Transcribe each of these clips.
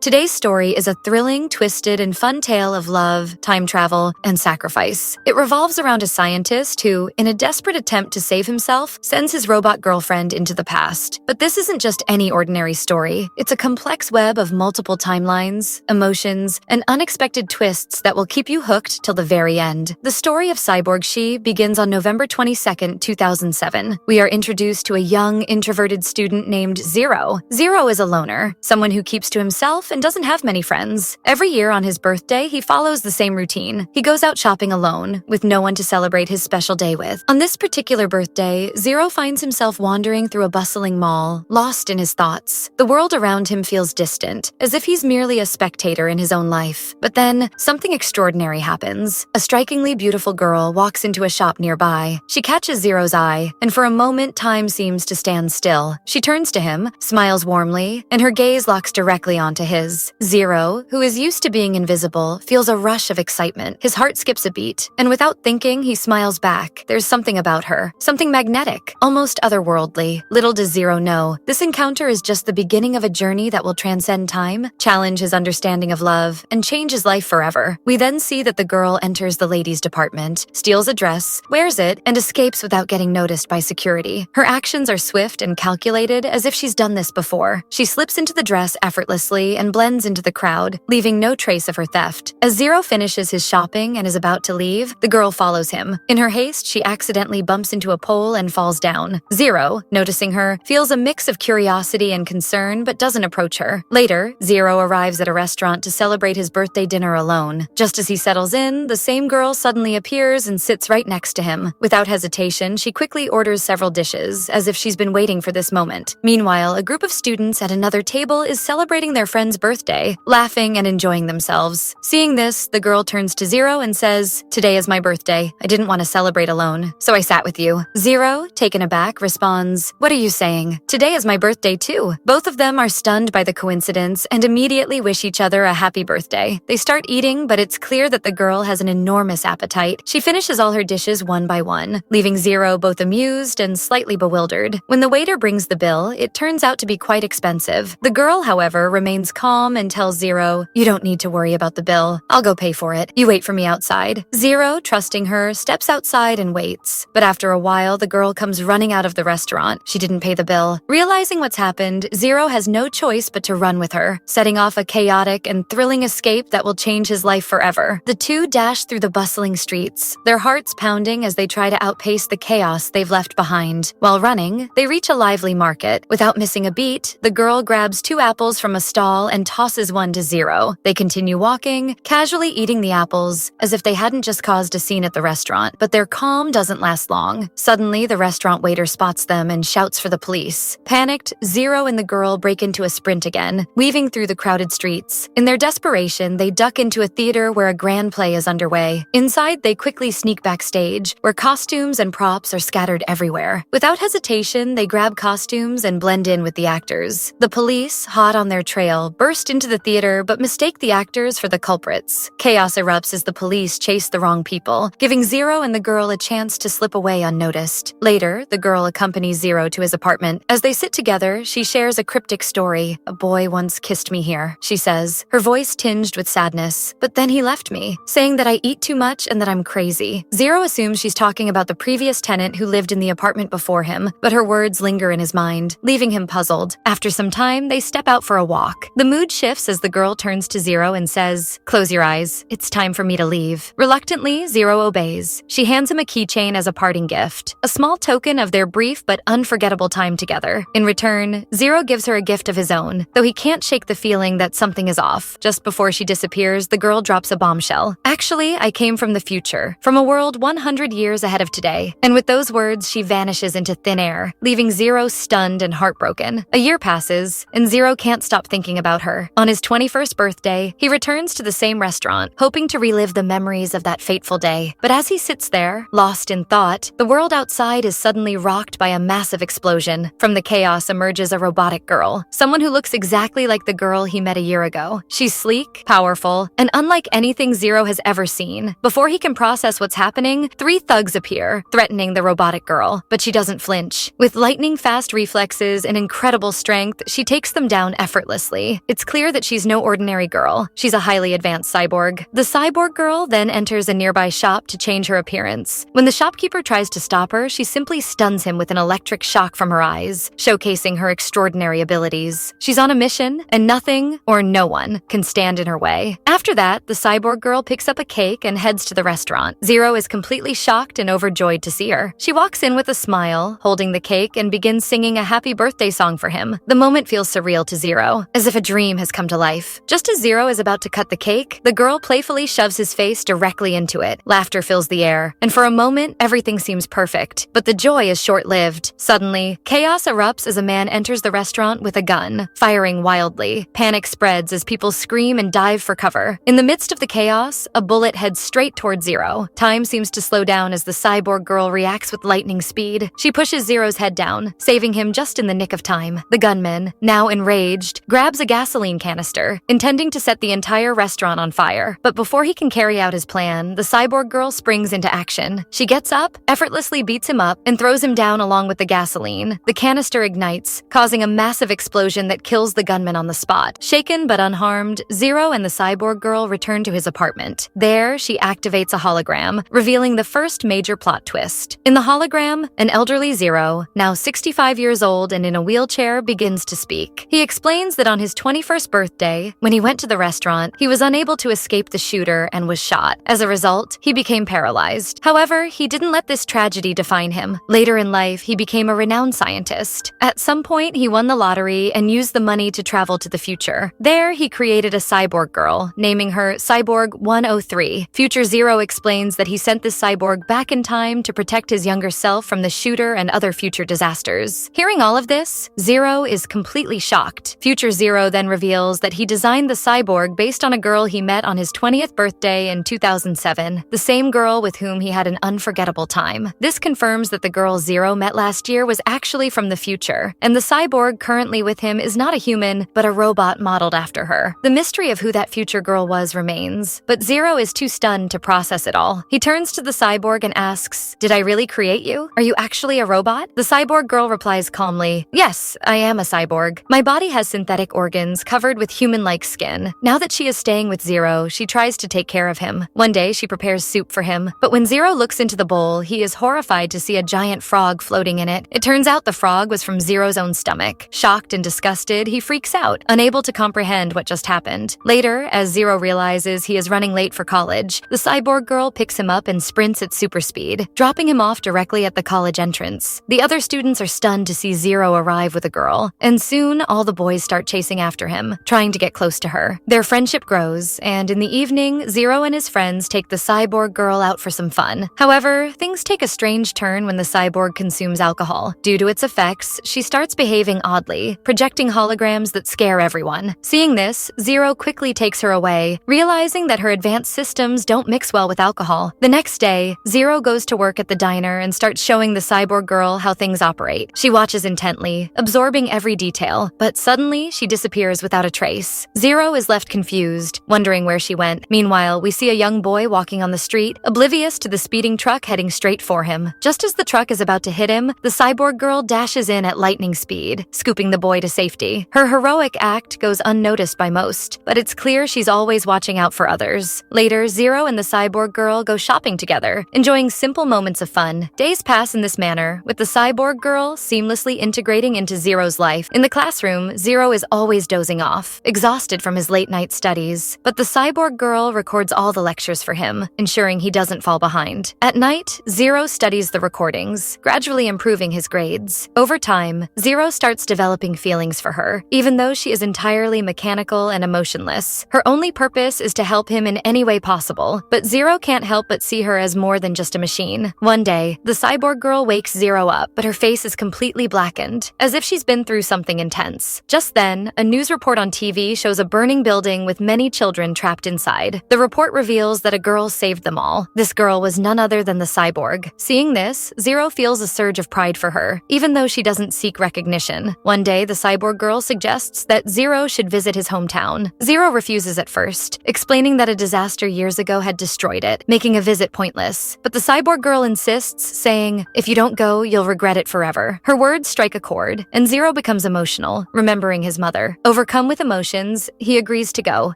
Today's story is a thrilling, twisted, and fun tale of love, time travel, and sacrifice. It revolves around a scientist who, in a desperate attempt to save himself, sends his robot girlfriend into the past. But this isn't just any ordinary story. It's a complex web of multiple timelines, emotions, and unexpected twists that will keep you hooked till the very end. The story of Cyborg She begins on November 22, 2007. We are introduced to a young, introverted student named Zero. Zero is a loner, someone who keeps to himself and doesn't have many friends. Every year on his birthday, he follows the same routine. He goes out shopping alone, with no one to celebrate his special day with. On this particular birthday, Zero finds himself wandering through a bustling mall, lost in his thoughts. The world around him feels distant, as if he's merely a spectator in his own life. But then, something extraordinary happens. A strikingly beautiful girl walks into a shop nearby. She catches Zero's eye, and for a moment, time seems to stand still. She turns to him, smiles warmly, and her gaze locks directly onto his. Zero, who is used to being invisible, feels a rush of excitement. His heart skips a beat, and without thinking, he smiles back. There's something about her, something magnetic, almost otherworldly. Little does Zero know, this encounter is just the beginning of a journey that will transcend time, challenge his understanding of love, and change his life forever. We then see that the girl enters the ladies' department, steals a dress, wears it, and escapes without getting noticed by security. Her actions are swift and calculated, as if she's done this before. She slips into the dress effortlessly and blends into the crowd, leaving no trace of her theft. As Zero finishes his shopping and is about to leave, the girl follows him. In her haste, she accidentally bumps into a pole and falls down. Zero, noticing her, feels a mix of curiosity and concern but doesn't approach her. Later, Zero arrives at a restaurant to celebrate his birthday dinner alone. Just as he settles in, the same girl suddenly appears and sits right next to him. Without hesitation, she quickly orders several dishes, as if she's been waiting for this moment. Meanwhile, a group of students at another table is celebrating their friend's birthday, laughing and enjoying themselves. Seeing this, the girl turns to Zero and says, "Today is my birthday. I didn't want to celebrate alone, so I sat with you." Zero, taken aback, responds, "What are you saying? Today is my birthday too." Both of them are stunned by the coincidence and immediately wish each other a happy birthday. They start eating, but it's clear that the girl has an enormous appetite. She finishes all her dishes one by one, leaving Zero both amused and slightly bewildered. When the waiter brings the bill, it turns out to be quite expensive. The girl, however, remains calm and tells Zero, "You don't need to worry about the bill. I'll go pay for it. You wait for me outside." Zero, trusting her, steps outside and waits. But after a while, the girl comes running out of the restaurant. She didn't pay the bill. Realizing what's happened, Zero has no choice but to run with her, setting off a chaotic and thrilling escape that will change his life forever. The two dash through the bustling streets, their hearts pounding as they try to outpace the chaos they've left behind. While running, they reach a lively market. Without missing a beat, the girl grabs 2 apples from a stall and tosses one to Zero. They continue walking, casually eating the apples, as if they hadn't just caused a scene at the restaurant. But their calm doesn't last long. Suddenly, the restaurant waiter spots them and shouts for the police. Panicked, Zero and the girl break into a sprint again, weaving through the crowded streets. In their desperation, they duck into a theater where a grand play is underway. Inside, they quickly sneak backstage, where costumes and props are scattered everywhere. Without hesitation, they grab costumes and blend in with the actors. The police, hot on their trail, burst into the theater but mistake the actors for the culprits. Chaos erupts as the police chase the wrong people, giving Zero and the girl a chance to slip away unnoticed. Later, the girl accompanies Zero to his apartment. As they sit together, she shares a cryptic story. "A boy once kissed me here," she says, her voice tinged with sadness. "But then he left me, saying that I eat too much and that I'm crazy." Zero assumes she's talking about the previous tenant who lived in the apartment before him, but her words linger in his mind, leaving him puzzled. After some time, they step out for a walk. The mood shifts as the girl turns to Zero and says, "Close your eyes. It's time for me to leave." Reluctantly, Zero obeys. She hands him a keychain as a parting gift, a small token of their brief but unforgettable time together. In return, Zero gives her a gift of his own, though he can't shake the feeling that something is off. Just before she disappears, the girl drops a bombshell. "Actually, I came from the future, from a world 100 years ahead of today." And with those words, she vanishes into thin air, leaving Zero stunned and heartbroken. A year passes, and Zero can't stop thinking about her. On his 21st birthday, he returns to the same restaurant, hoping to relive the memories of that fateful day. But as he sits there, lost in thought, the world outside is suddenly rocked by a massive explosion. From the chaos emerges a robotic girl, someone who looks exactly like the girl he met a year ago. She's sleek, powerful, and unlike anything Zero has ever seen. Before he can process what's happening, 3 thugs appear, threatening the robotic girl, but she doesn't flinch. With lightning-fast reflexes and incredible strength, she takes them down effortlessly. It's clear that she's no ordinary girl. She's a highly advanced cyborg. The cyborg girl then enters a nearby shop to change her appearance. When the shopkeeper tries to stop her, she simply stuns him with an electric shock from her eyes, showcasing her extraordinary abilities. She's on a mission, and nothing or no one can stand in her way. After that, the cyborg girl picks up a cake and heads to the restaurant. Zero is completely shocked and overjoyed to see her. She walks in with a smile, holding the cake, and begins singing a happy birthday song for him. The moment feels surreal to Zero, as if a dream has come to life. Just as Zero is about to cut the cake, the girl playfully shoves his face directly into it. Laughter fills the air, and for a moment, everything seems perfect. But the joy is short-lived. Suddenly, chaos erupts as a man enters the restaurant with a gun, firing wildly. Panic spreads as people scream and dive for cover. In the midst of the chaos, a bullet heads straight toward Zero. Time seems to slow down as the cyborg girl reacts with lightning speed. She pushes Zero's head down, saving him just in the nick of time. The gunman, now enraged, grabs a gasoline canister, intending to set the entire restaurant on fire. But before he can carry out his plan, the cyborg girl springs into action. She gets up, effortlessly beats him up, and throws him down along with the gasoline. The canister ignites, causing a massive explosion that kills the gunman on the spot. Shaken but unharmed, Zero and the cyborg girl return to his apartment. There, she activates a hologram, revealing the first major plot twist. In the hologram, an elderly Zero, now 65 years old and in a wheelchair, begins to speak. He explains that on his 21st birthday, when he went to the restaurant, he was unable to escape the shooter and was shot. As a result, he became paralyzed. However, he didn't let this tragedy define him. Later in life, he became a renowned scientist. At some point, he won the lottery and used the money to travel to the future. There, he created a cyborg girl, naming her Cyborg 103. Future Zero explains that he sent this cyborg back in time to protect his younger self from the shooter and other future disasters. Hearing all of this, Zero is completely shocked. Future Zero then reveals that he designed the cyborg based on a girl he met on his 20th birthday in 2007, the same girl with whom he had an unforgettable time. This confirms that the girl Zero met last year was actually from the future, and the cyborg currently with him is not a human, but a robot modeled after her. The mystery of who that future girl was remains, but Zero is too stunned to process it all. He turns to the cyborg and asks, "Did I really create you? Are you actually a robot?" The cyborg girl replies calmly, "Yes, I am a cyborg. My body has synthetic organs covered with human-like skin. Now that she is staying with Zero, she tries to take care of him. One day, she prepares soup for him, but when Zero looks into the bowl, he is horrified to see a giant frog floating in it. It turns out the frog was from Zero's own stomach. Shocked and disgusted, he freaks out, unable to comprehend what just happened. Later, as Zero realizes he is running late for college, the cyborg girl picks him up and sprints at super speed, dropping him off directly at the college entrance. The other students are stunned to see Zero arrive with a girl, and soon all the boys start chasing after him, trying to get close to her. Their friendship grows, and in the evening, Zero and his friends take the cyborg girl out for some fun. However, things take a strange turn when the cyborg consumes alcohol. Due to its effects, she starts behaving oddly, projecting holograms that scare everyone. Seeing this, Zero quickly takes her away, realizing that her advanced systems don't mix well with alcohol. The next day, Zero goes to work at the diner and starts showing the cyborg girl how things operate. She watches intently, absorbing every detail, but suddenly she disappears without a trace. Zero is left confused, wondering where she went. Meanwhile, we see a young boy walking on the street, oblivious to the speeding truck heading straight for him. Just as the truck is about to hit him, the cyborg girl dashes in at lightning speed, scooping the boy to safety. Her heroic act goes unnoticed by most, but it's clear she's always watching out for others. Later, Zero and the cyborg girl go shopping together, enjoying simple moments of fun. Days pass in this manner, with the cyborg girl seamlessly integrating into Zero's life. In the classroom, Zero is always dozing off, exhausted from his late-night studies. But the cyborg girl records all the lectures for him, ensuring he doesn't fall behind. At night, Zero studies the recordings, gradually improving his grades. Over time, Zero starts developing feelings for her, even though she is entirely mechanical and emotionless. Her only purpose is to help him in any way possible, but Zero can't help but see her as more than just a machine. One day, the cyborg girl wakes Zero up, but her face is completely blackened, as if she's been through something intense. Just then, a news report on TV shows a burning building with many children trapped inside. The report reveals that a girl saved them all. This girl was none other than the cyborg. Seeing this, Zero feels a surge of pride for her, even though she doesn't seek recognition. One day, the cyborg girl suggests that Zero should visit his hometown. Zero refuses at first, explaining that a disaster years ago had destroyed it, making a visit pointless. But the cyborg girl insists, saying, "If you don't go, you'll regret it forever." Her words strike a chord, and Zero becomes emotional, remembering his mother. Over Overcome with emotions, he agrees to go.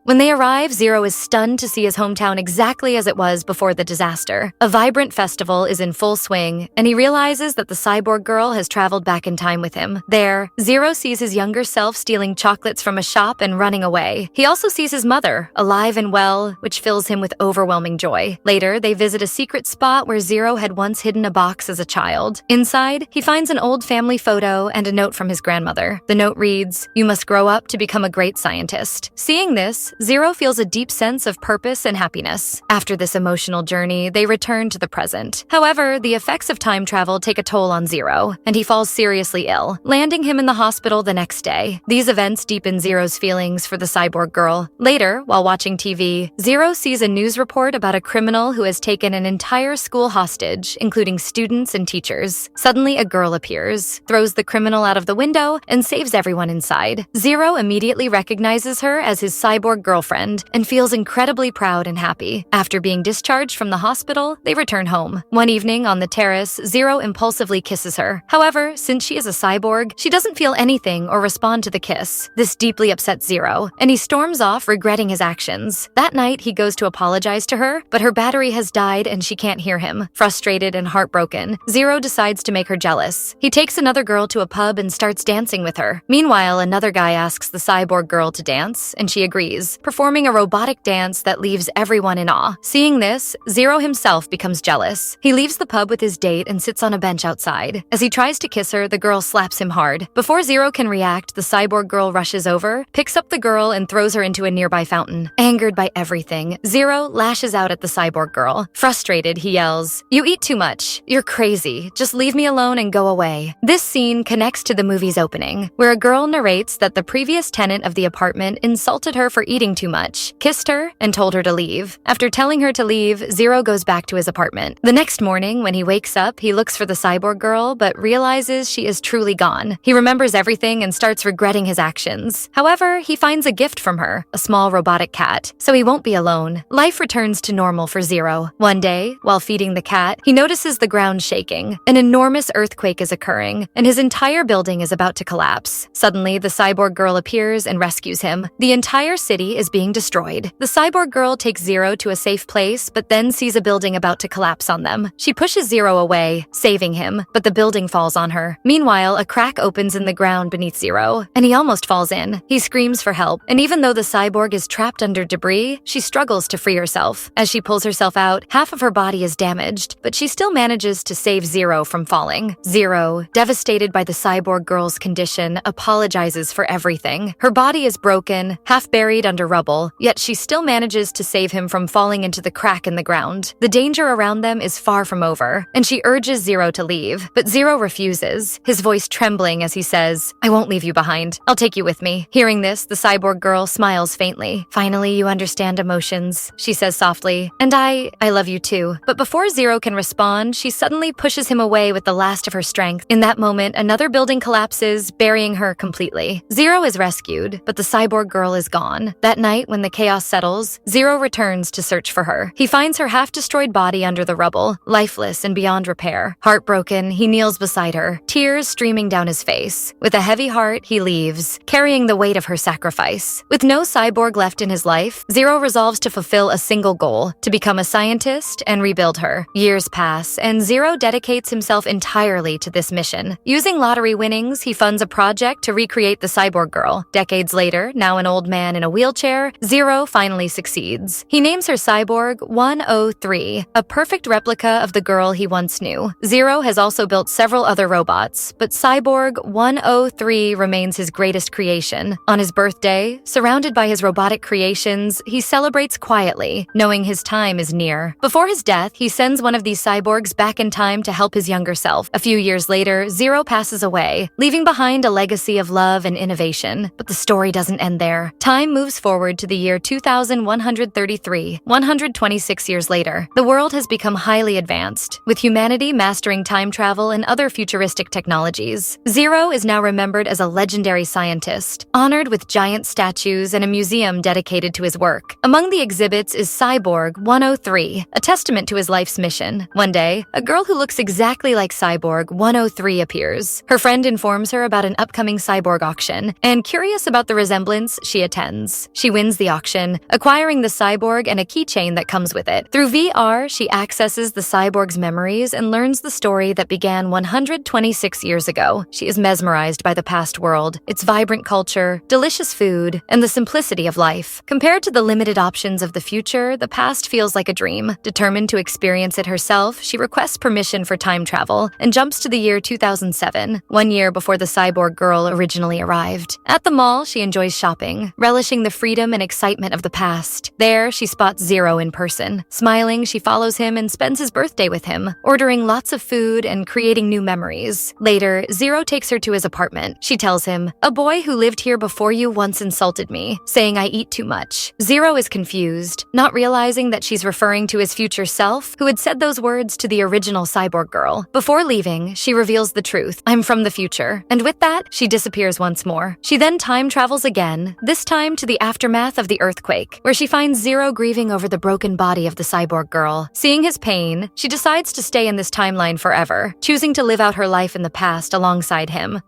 When they arrive, Zero is stunned to see his hometown exactly as it was before the disaster. A vibrant festival is in full swing, and he realizes that the cyborg girl has traveled back in time with him. There, Zero sees his younger self stealing chocolates from a shop and running away. He also sees his mother, alive and well, which fills him with overwhelming joy. Later, they visit a secret spot where Zero had once hidden a box as a child. Inside, he finds an old family photo and a note from his grandmother. The note reads, "You must grow up to become a great scientist." Seeing this, Zero feels a deep sense of purpose and happiness. After this emotional journey, they return to the present. However, the effects of time travel take a toll on Zero, and he falls seriously ill, landing him in the hospital the next day. These events deepen Zero's feelings for the cyborg girl. Later, while watching TV, Zero sees a news report about a criminal who has taken an entire school hostage, including students and teachers. Suddenly, a girl appears, throws the criminal out of the window, and saves everyone inside. Zero immediately recognizes her as his cyborg girlfriend and feels incredibly proud and happy. After being discharged from the hospital, they return home. One evening on the terrace, Zero impulsively kisses her. However, since she is a cyborg, she doesn't feel anything or respond to the kiss. This deeply upsets Zero, and he storms off regretting his actions. That night, he goes to apologize to her, but her battery has died and she can't hear him. Frustrated and heartbroken, Zero decides to make her jealous. He takes another girl to a pub and starts dancing with her. Meanwhile, another guy asks the cyborg girl to dance, and she agrees, performing a robotic dance that leaves everyone in awe. Seeing this, Zero himself becomes jealous. He leaves the pub with his date and sits on a bench outside. As he tries to kiss her, the girl slaps him hard. Before Zero can react, the cyborg girl rushes over, picks up the girl, and throws her into a nearby fountain. Angered by everything, Zero lashes out at the cyborg girl. Frustrated, he yells, "You eat too much. You're crazy. Just leave me alone and go away." This scene connects to the movie's opening, where a girl narrates that the previous tenant of the apartment insulted her for eating too much, kissed her, and told her to leave. After telling her to leave, Zero goes back to his apartment. The next morning, when he wakes up, he looks for the cyborg girl, but realizes she is truly gone. He remembers everything and starts regretting his actions. However, he finds a gift from her, a small robotic cat, so he won't be alone. Life returns to normal for Zero. One day, while feeding the cat, he notices the ground shaking. An enormous earthquake is occurring, and his entire building is about to collapse. Suddenly, the cyborg girl appears and rescues him. The entire city is being destroyed. The cyborg girl takes Zero to a safe place, but then sees a building about to collapse on them. She pushes Zero away, saving him, but the building falls on her. Meanwhile, a crack opens in the ground beneath Zero, and he almost falls in. He screams for help, and even though the cyborg is trapped under debris, she struggles to free herself. As she pulls herself out, half of her body is damaged, but she still manages to save Zero from falling. Zero, devastated by the cyborg girl's condition, apologizes for everything. Her body is broken, half buried under rubble, yet she still manages to save him from falling into the crack in the ground. The danger around them is far from over, and she urges Zero to leave, but Zero refuses, his voice trembling as he says, "I won't leave you behind. I'll take you with me." Hearing this, the cyborg girl smiles faintly. "Finally, you understand emotions," she says softly, "and I love you too." But before Zero can respond, she suddenly pushes him away with the last of her strength. In that moment, another building collapses, burying her completely. Zero is rescued, but the cyborg girl is gone. That night, when the chaos settles, Zero returns to search for her. He finds her half-destroyed body under the rubble, lifeless and beyond repair. Heartbroken, he kneels beside her, tears streaming down his face. With a heavy heart, he leaves, carrying the weight of her sacrifice. With no cyborg left in his life, Zero resolves to fulfill a single goal, to become a scientist and rebuild her. Years pass, and Zero dedicates himself entirely to this mission. Using lottery winnings, he funds a project to recreate the cyborg girl. Decades later, now an old man in a wheelchair, Zero finally succeeds. He names her cyborg 103, a perfect replica of the girl he once knew. Zero has also built several other robots, but cyborg 103 remains his greatest creation. On his birthday, surrounded by his robotic creations, he celebrates quietly, knowing his time is near. Before his death, he sends one of these cyborgs back in time to help his younger self. A few years later, Zero passes away, leaving behind a legacy of love and innovation. But the story doesn't end there. Time moves forward to the year 2133, 126 years later. The world has become highly advanced, with humanity mastering time travel and other futuristic technologies. Zero is now remembered as a legendary scientist, honored with giant statues and a museum dedicated to his work. Among the exhibits is Cyborg 103, a testament to his life's mission. One day, a girl who looks exactly like Cyborg 103 appears. Her friend informs her about an upcoming cyborg auction, and curious about the resemblance, she attends. She wins the auction, acquiring the cyborg and a keychain that comes with it. Through VR, she accesses the cyborg's memories and learns the story that began 126 years ago. She is mesmerized by the past world, its vibrant culture, delicious food, and the simplicity of life. Compared to the limited options of the future, the past feels like a dream. Determined to experience it herself, she requests permission for time travel and jumps to the year 2007, 1 year before the cyborg girl originally arrived. At the mall, she enjoys shopping, relishing the freedom and excitement of the past. There, she spots Zero in person. Smiling, she follows him and spends his birthday with him, ordering lots of food and creating new memories. Later, Zero takes her to his apartment. She tells him, "A boy who lived here before you once insulted me, saying I eat too much." Zero is confused, not realizing that she's referring to his future self, who had said those words to the original cyborg girl. Before leaving, she reveals the truth. "I'm from the future." And with that, she disappears once more. She then time travels again, this time to the aftermath of the earthquake, where she finds Zero grieving over the broken body of the cyborg girl. Seeing his pain, she decides to stay in this timeline forever, choosing to live out her life in the past alongside him.